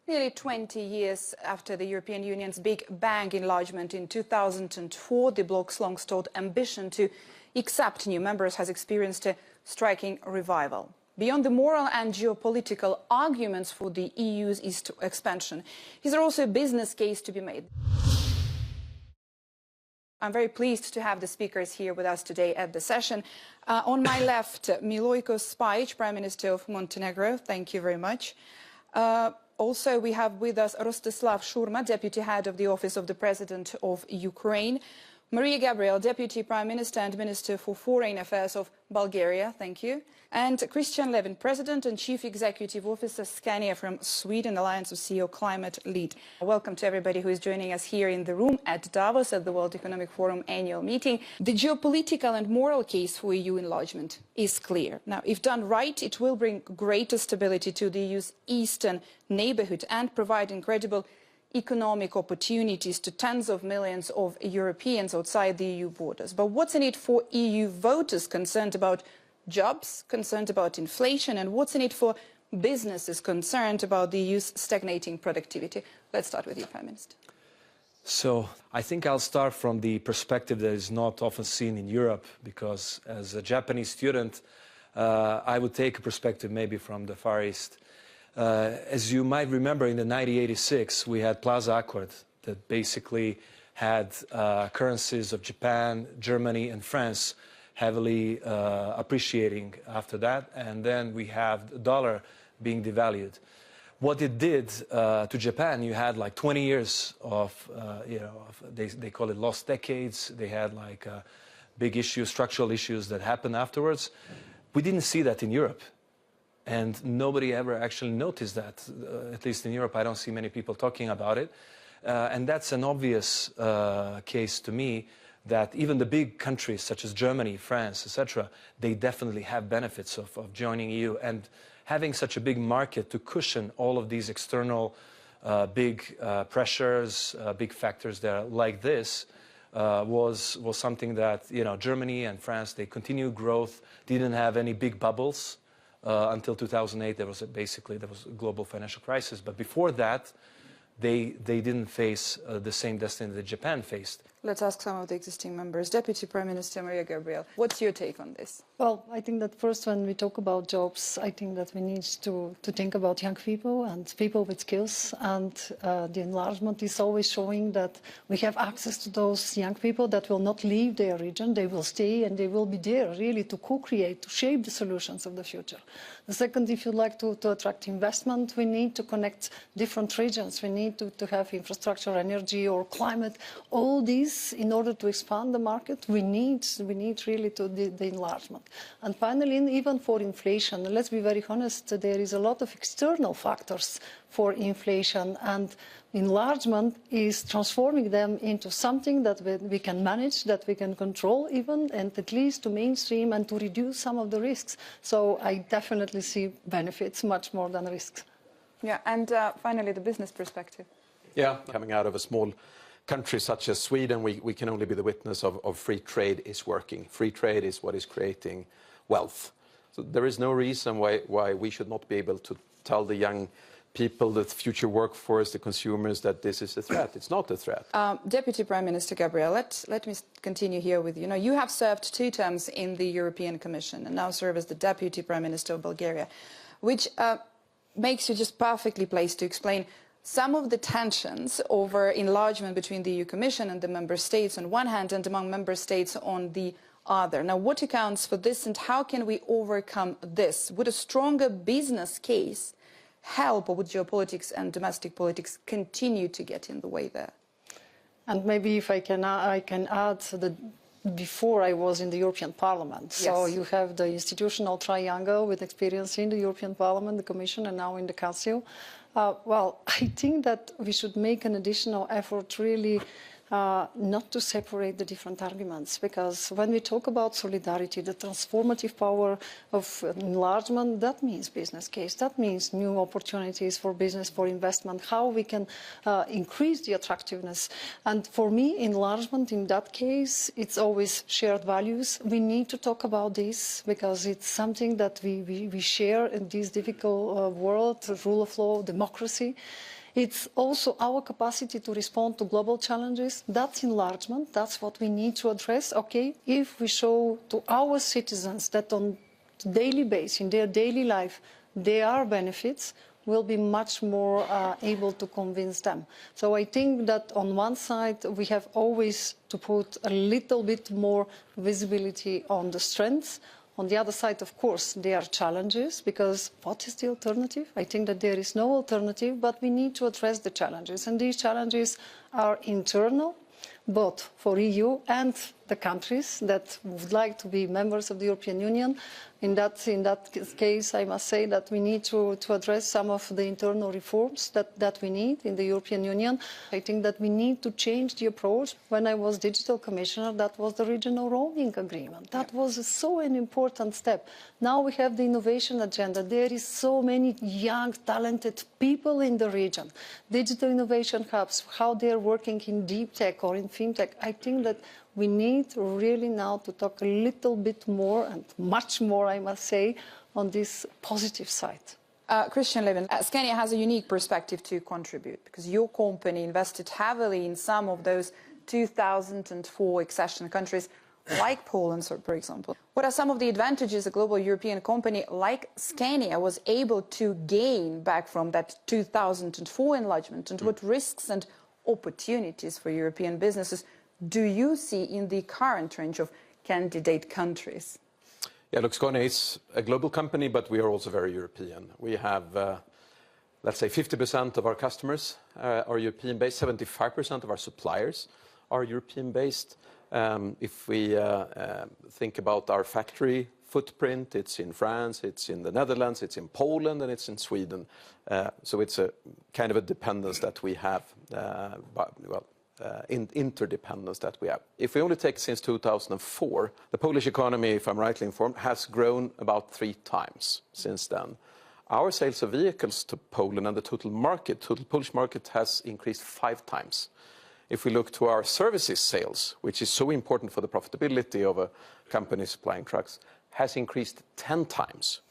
Nearly 20 years after the European Union's Big Bang enlargement in 2004, the bloc's long-stalled ambition to accept new members has experienced a striking revival. Beyond the moral and geopolitical arguments for the EU's east expansion, is there also a business case to be made? I'm very pleased to have the speakers here with us today at the session. On my left, Milojko Spajic, Prime Minister of Montenegro. Thank you very much. Also, we have with us Rostislav Shurma, Deputy Head of the Office of the President of Ukraine. Maria Gabriel, Deputy Prime Minister and Minister for Foreign Affairs of Bulgaria. Thank you. And Christian Levin, President and Chief Executive Officer, Scania from Sweden, Alliance of CEO Climate Lead. Welcome to everybody who is joining us here in the room at Davos at the World Economic Forum annual meeting. The geopolitical and moral case for EU enlargement is clear. Now, if done right, it will bring greater stability to the EU's eastern neighbourhood and provide incredible economic opportunities to tens of millions of Europeans outside the EU borders. But what's in it for EU voters concerned about jobs, concerned about inflation, and what's in it for businesses concerned about the EU's stagnating productivity? Let's start with you, Prime Minister. So I think I'll start from the perspective that is not often seen in Europe, because as a Japanese student, I would take a perspective maybe from the Far East. As you might remember, in the 1986, we had Plaza Accord that basically had currencies of Japan, Germany, and France heavily appreciating after that, and then we have the dollar being devalued. What it did to Japan, you had like 20 years of, they call it lost decades. They had like big issues, structural issues that happened afterwards. We didn't see that in Europe. And nobody ever actually noticed that. At least in Europe, I don't see many people talking about it. And that's an obvious case to me that even the big countries such as Germany, France, etc., they definitely have benefits of joining EU. And having such a big market to cushion all of these external big pressures, big factors there like this, was something that, Germany and France, they continued growth, didn't have any big bubbles. Until 2008, there was a global financial crisis. But before that, they didn't face the same destiny that Japan faced. Let's ask some of the existing members. Deputy Prime Minister Maria Gabriel, what's your take on this? Well, I think that first, when we talk about jobs, I think that we need to think about young people and people with skills. And the enlargement is always showing that we have access to those young people that will not leave their region. They will stay and they will be there really to co-create, to shape the solutions of the future. The second, if you'd like to attract investment, we need to connect different regions. We need to have infrastructure, energy or climate. All these, in order to expand the market, we need really the enlargement. And finally, even for inflation, let's be very honest, there is a lot of external factors for inflation, and enlargement is transforming them into something that we can manage, that we can control even, and at least to mainstream and to reduce some of the risks. So I definitely see benefits much more than risks. Yeah, and finally, the business perspective. Yeah, coming out of a small country such as Sweden, we can only be the witness of free trade is working. Free trade is what is creating wealth. So there is no reason why we should not be able to tell the young people, the future workforce, the consumers, that this is a threat. It's not a threat. Deputy Prime Minister Gabriel, let me continue here with you. Now, you have served 2 terms in the European Commission and now serve as the Deputy Prime Minister of Bulgaria, which makes you just perfectly placed to explain some of the tensions over enlargement between the EU Commission and the Member States on one hand and among Member States on the other. Now, what accounts for this and how can we overcome this? Would a stronger business case help, or would geopolitics and domestic politics continue to get in the way there? And maybe if I can add that before I was in the European Parliament. Yes. So you have the institutional triangle with experience in the European Parliament, the Commission, and now in the Council. Well, I think that we should make an additional effort really not to separate the different arguments, because when we talk about solidarity, the transformative power of enlargement, that means business case, that means new opportunities for business, for investment, how we can increase the attractiveness. And for me, enlargement in that case, it's always shared values. We need to talk about this because it's something that we share in this difficult world, rule of law, democracy. It's also our capacity to respond to global challenges. That's enlargement. That's what we need to address. Okay, if we show to our citizens that on a daily basis, in their daily life, there are benefits, we'll be much more able to convince them. So I think that on one side, we have always to put a little bit more visibility on the strengths. On the other side, of course, there are challenges, because what is the alternative? I think that there is no alternative, but we need to address the challenges. And these challenges are internal, both for EU and the countries that would like to be members of the European Union. In that case, I must say that we need to address some of the internal reforms that we need in the European Union. I think that we need to change the approach. When I was Digital Commissioner, that was the regional roaming agreement. That was so an important step. Now we have the innovation agenda. There is so many young, talented people in the region. Digital innovation hubs, how they're working in deep tech or in fintech. I think that we need really now to talk a little bit more, and much more, I must say, on this positive side. Christian Levin, Scania has a unique perspective to contribute, because your company invested heavily in some of those 2004 accession countries, like Poland, for example. What are some of the advantages a global European company like Scania was able to gain back from that 2004 enlargement, and what risks and opportunities for European businesses do you see in the current range of candidate countries? Yeah, look, Scania is a global company, but we are also very European. We have, let's say, 50% of our customers are European-based, 75% of our suppliers are European-based. If we think about our factory footprint, it's in France, it's in the Netherlands, it's in Poland, and it's in Sweden. So it's a kind of a dependence that we have, interdependence that we have. If we only take since 2004, the Polish economy, if I'm rightly informed, has grown about 3 times since then. Our sales of vehicles to Poland and the total Polish market has increased 5 times. If we look to our services sales, which is so important for the profitability of a company supplying trucks, has increased 10 times.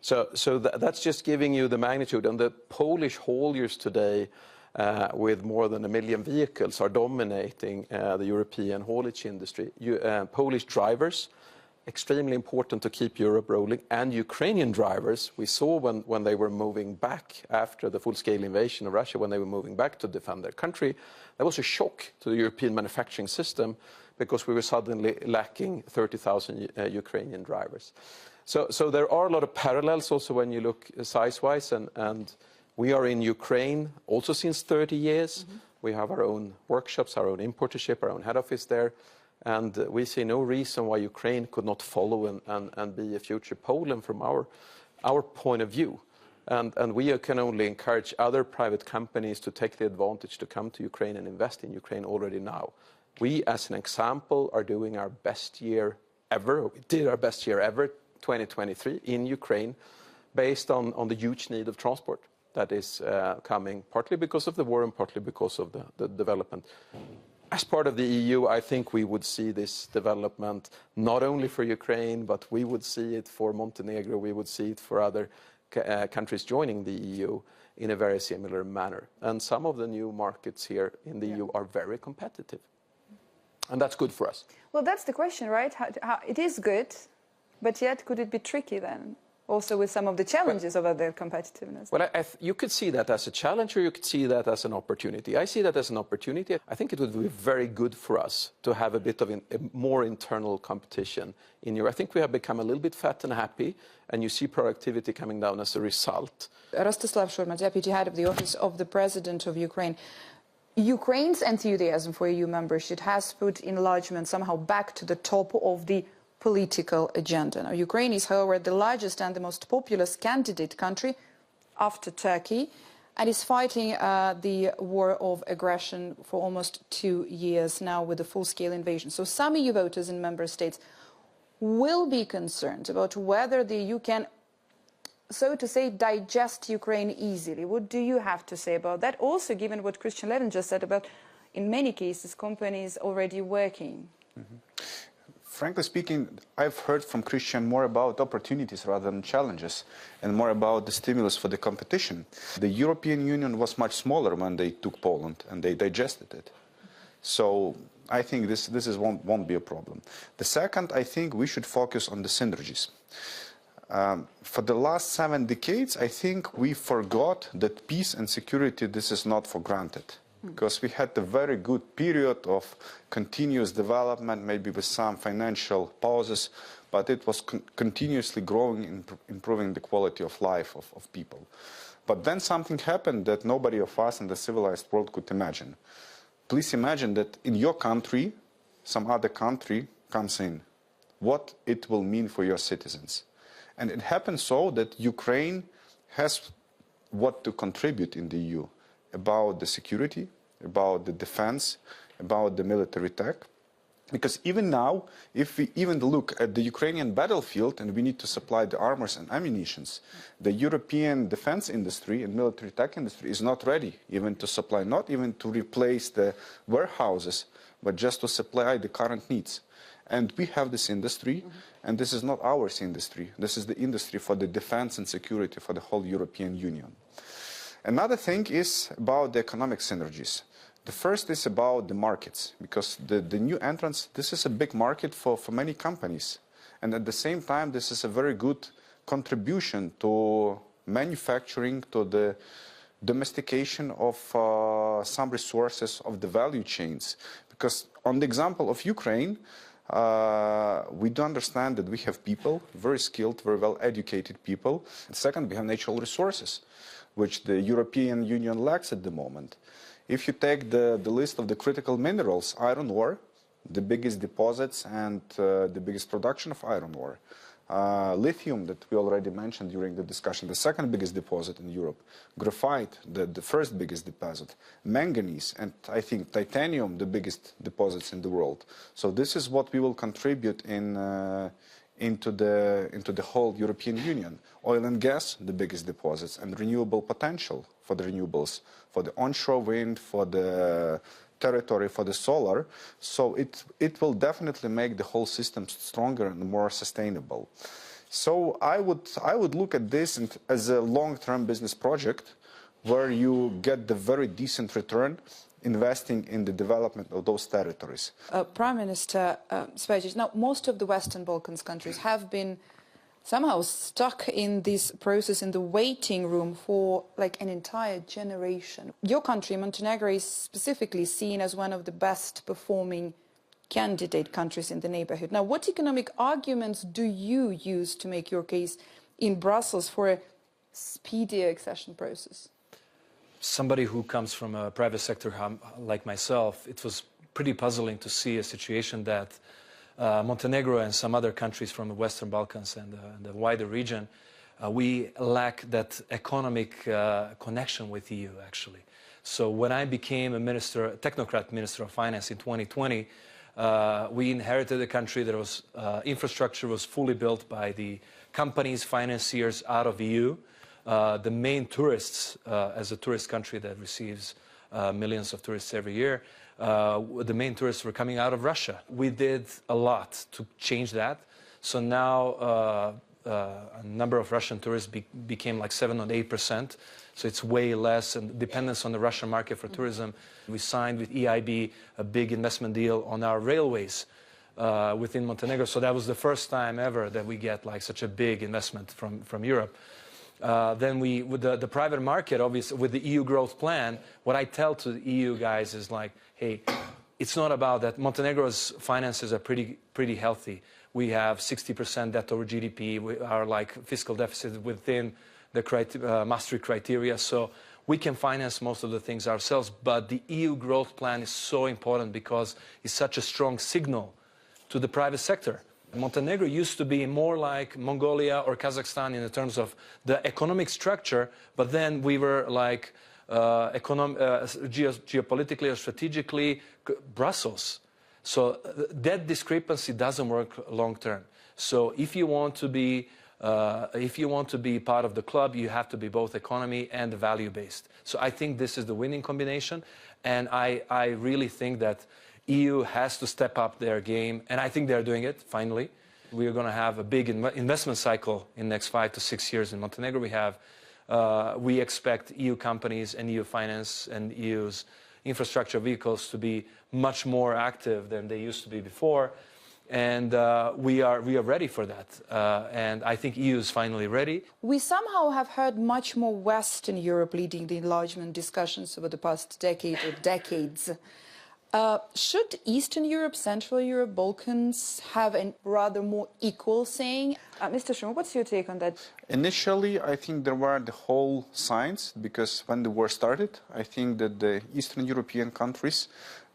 So that's just giving you the magnitude. And the Polish hauliers today, with more than 1 million vehicles, are dominating the European haulage industry. Polish drivers, extremely important to keep Europe rolling, and Ukrainian drivers, we saw when they were moving back after the full-scale invasion of Russia, when they were moving back to defend their country, there was a shock to the European manufacturing system, because we were suddenly lacking 30,000 Ukrainian drivers. So there are a lot of parallels also when you look size-wise, and we are in Ukraine also since 30 years. Mm-hmm. We have our own workshops, our own importership, our own head office there. And we see no reason why Ukraine could not follow and be a future Poland from our point of view. And we can only encourage other private companies to take the advantage to come to Ukraine and invest in Ukraine already now. We, as an example, are doing our best year ever. We did our best year ever, 2023, in Ukraine, based on the huge need of transport that is coming, partly because of the war and partly because of the development. As part of the EU, I think we would see this development not only for Ukraine, but we would see it for Montenegro, we would see it for other countries joining the EU in a very similar manner. And some of the new markets here in the EU are very competitive. And that's good for us. Well, that's the question, right? How it is good, but yet could it be tricky then? Also with some of the challenges of other competitiveness. Well, you could see that as a challenge, or you could see that as an opportunity. I see that as an opportunity. I think it would be very good for us to have a bit of a more internal competition in Europe. I think we have become a little bit fat and happy, and you see productivity coming down as a result. Rostislav Shurma, Deputy Head of the Office of the President of Ukraine. Ukraine's enthusiasm for EU membership has put enlargement somehow back to the top of the political agenda. Now, Ukraine is, however, the largest and the most populous candidate country after Turkey. and is fighting the war of aggression for almost 2 years now with a full-scale invasion. So some EU voters in member states will be concerned about whether the EU can, so to say, digest Ukraine easily. What do you have to say about that? Also, given what Christian Levin just said about, in many cases, companies already working. Mm-hmm. Frankly speaking, I've heard from Christian more about opportunities rather than challenges, and more about the stimulus for the competition. The European Union was much smaller when they took Poland, and they digested it. So I think this won't be a problem. The second, I think we should focus on the synergies. For the last 7 decades, I think we forgot that peace and security, this is not for granted. Because we had a very good period of continuous development, maybe with some financial pauses, but it was continuously growing, improving the quality of life of people. But then something happened that nobody of us in the civilized world could imagine. Please imagine that in your country, some other country comes in. What it will mean for your citizens. And it happens so that Ukraine has what to contribute in the EU. About the security, about the defense, about the military tech. Because even now, if we even look at the Ukrainian battlefield and we need to supply the armors and ammunitions, the European defense industry and military tech industry is not ready even to supply, not even to replace the warehouses, but just to supply the current needs. And we have this industry, and this is not our industry. This is the industry for the defense and security for the whole European Union. Another thing is about the economic synergies. The first is about the markets, because the new entrants, this is a big market for many companies. And at the same time, this is a very good contribution to manufacturing, to the domestication of some resources of the value chains. Because on the example of Ukraine, we do understand that we have people, very skilled, very well-educated people. And second, we have natural resources, which the European Union lacks at the moment. If you take the list of the critical minerals, iron ore, the biggest deposits and the biggest production of iron ore. Lithium, that we already mentioned during the discussion, the second biggest deposit in Europe. Graphite, the first biggest deposit. Manganese, and I think titanium, the biggest deposits in the world. So this is what we will contribute into the whole European Union. Oil and gas, the biggest deposits, and renewable potential for the renewables, for the onshore wind, for the territory, for the solar. So it will definitely make the whole system stronger and more sustainable. So I would look at this as a long-term business project where you get the very decent return investing in the development of those territories. Prime Minister Spajic, now most of the Western Balkans countries have been somehow stuck in this process, in the waiting room for like an entire generation. Your country, Montenegro, is specifically seen as one of the best performing candidate countries in the neighborhood. Now, what economic arguments do you use to make your case in Brussels for a speedier accession process? Somebody who comes from a private sector like myself, it was pretty puzzling to see a situation that Montenegro and some other countries from the Western Balkans and the wider region, we lack that economic connection with the EU, actually. So when I became a technocrat minister of finance in 2020, we inherited a country that was infrastructure was fully built by the companies, financiers out of the EU. The main tourists, as a tourist country that receives millions of tourists every year, the main tourists were coming out of Russia. We did a lot to change that. So now a number of Russian tourists became like 7 or 8%. So it's way less, and dependence on the Russian market for tourism. We signed with EIB a big investment deal on our railways within Montenegro. So that was the first time ever that we get like such a big investment from Europe. Then with the private market, obviously, with the EU growth plan, what I tell to the EU guys is like, hey, it's not about that. Montenegro's finances are pretty healthy. We have 60% debt over GDP. We are like fiscal deficit within the Maastricht criteria. So we can finance most of the things ourselves. But the EU growth plan is so important because it's such a strong signal to the private sector. Montenegro used to be more like Mongolia or Kazakhstan in terms of the economic structure, but then we were like geopolitically or strategically Brussels. So that discrepancy doesn't work long term. So if you want to be part of the club, you have to be both economy and value-based. So I think this is the winning combination, and I really think that EU has to step up their game, and I think they're doing it, finally. We are going to have a big investment cycle in the next 5 to 6 years in Montenegro. We expect EU companies and EU finance and EU's infrastructure vehicles to be much more active than they used to be before. And we are ready for that. And I think EU is finally ready. We somehow have heard much more Western Europe leading the enlargement discussions over the past decade or decades. Should Eastern Europe, Central Europe, Balkans have a rather more equal saying? Mr. Schumer, what's your take on that? Initially, I think there were the whole signs, because when the war started, I think that the Eastern European countries,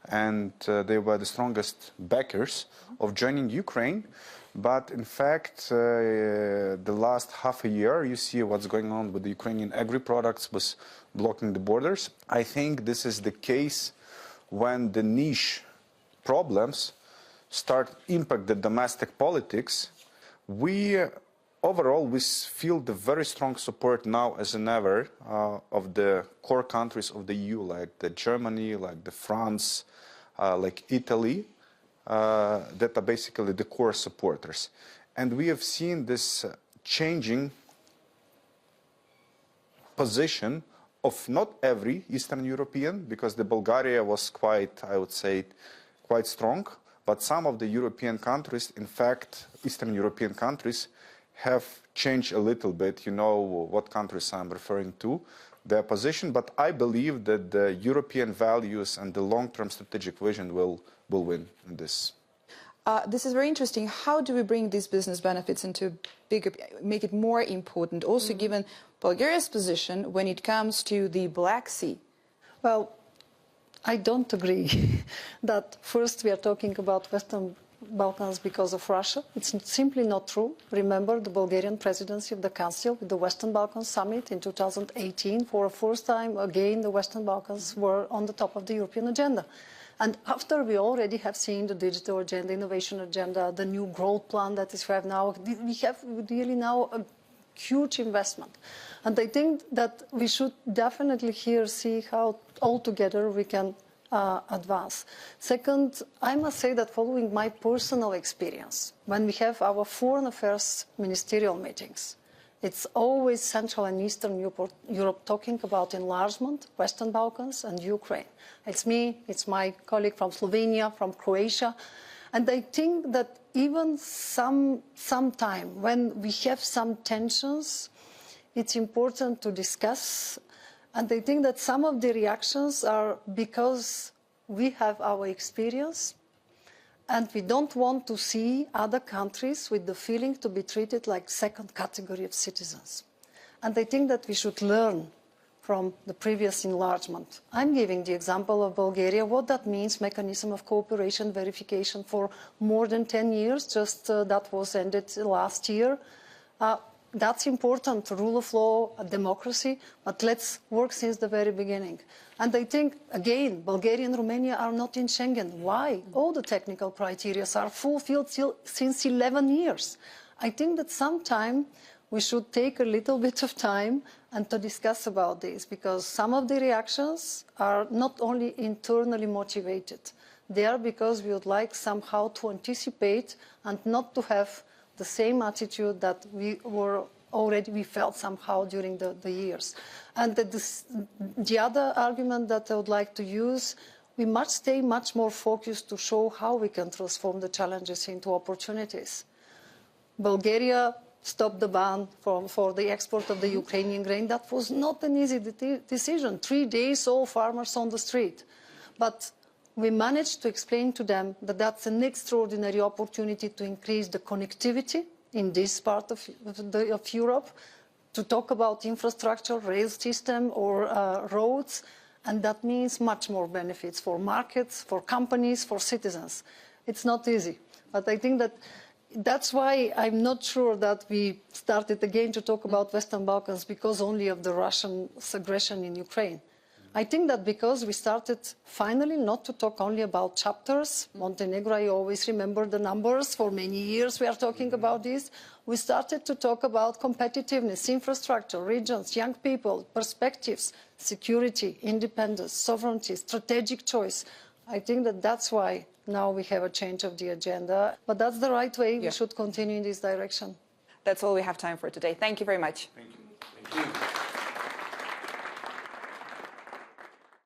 and they were the strongest backers of joining Ukraine. But in fact, the last half a year, you see what's going on with the Ukrainian agri-products was blocking the borders. I think this is the case when the niche problems start impact the domestic politics. Overall, we feel the very strong support now as in ever of the core countries of the EU, like the Germany, like the France, like Italy, that are basically the core supporters. And we have seen this changing position of not every Eastern European, because the Bulgaria was quite, I would say, quite strong, but some of the European countries, in fact, Eastern European countries, have changed a little bit. You know what countries I'm referring to, their position, but I believe that the European values and the long-term strategic vision will win in this. This is very interesting. How do we bring these business benefits into bigger, make it more important, also given Bulgaria's position when it comes to the Black Sea? Well, I don't agree that first we are talking about Western Balkans because of Russia. It's simply not true. Remember the Bulgarian presidency of the Council with the Western Balkans Summit in 2018. For the first time, again, the Western Balkans were on the top of the European agenda. And after we already have seen the digital agenda, innovation agenda, the new growth plan that is we have now, we have really now a huge investment. And I think that we should definitely here see how all together we can advance. Second, I must say that following my personal experience, when we have our foreign affairs ministerial meetings, it's always Central and Eastern Europe talking about enlargement, Western Balkans and Ukraine. It's me, it's my colleague from Slovenia, from Croatia. And I think that even some time when we have some tensions, it's important to discuss. And I think that some of the reactions are because we have our experience and we don't want to see other countries with the feeling to be treated like second category of citizens. And I think that we should learn from the previous enlargement. I'm giving the example of Bulgaria, what that means, mechanism of cooperation, verification for more than 10 years, just that was ended last year. That's important, rule of law, democracy, but let's work since the very beginning. And I think, again, Bulgaria and Romania are not in Schengen. Why? All the technical criteria are fulfilled since 11 years. I think that sometime we should take a little bit of time and to discuss about this, because some of the reactions are not only internally motivated. They are because we would like somehow to anticipate and not to have the same attitude that we felt somehow during the years. And the other argument that I would like to use, we must stay much more focused to show how we can transform the challenges into opportunities. Bulgaria stopped the ban for the export of the Ukrainian grain. That was not an easy decision. 3 days, all farmers on the street. But we managed to explain to them that that's an extraordinary opportunity to increase the connectivity in this part of Europe, to talk about infrastructure, rail system or roads, and that means much more benefits for markets, for companies, for citizens. It's not easy, but I think that That's why I'm not sure that we started again to talk about Western Balkans because only of the Russian aggression in Ukraine. I think that because we started finally not to talk only about chapters, Montenegro, I always remember the numbers, for many years we are talking about this, we started to talk about competitiveness, infrastructure, regions, young people, perspectives, security, independence, sovereignty, strategic choice. I think that that's why now we have a change of the agenda, but that's the right way. We should continue in this direction. That's all we have time for today. Thank you very much. Thank you. Thank you.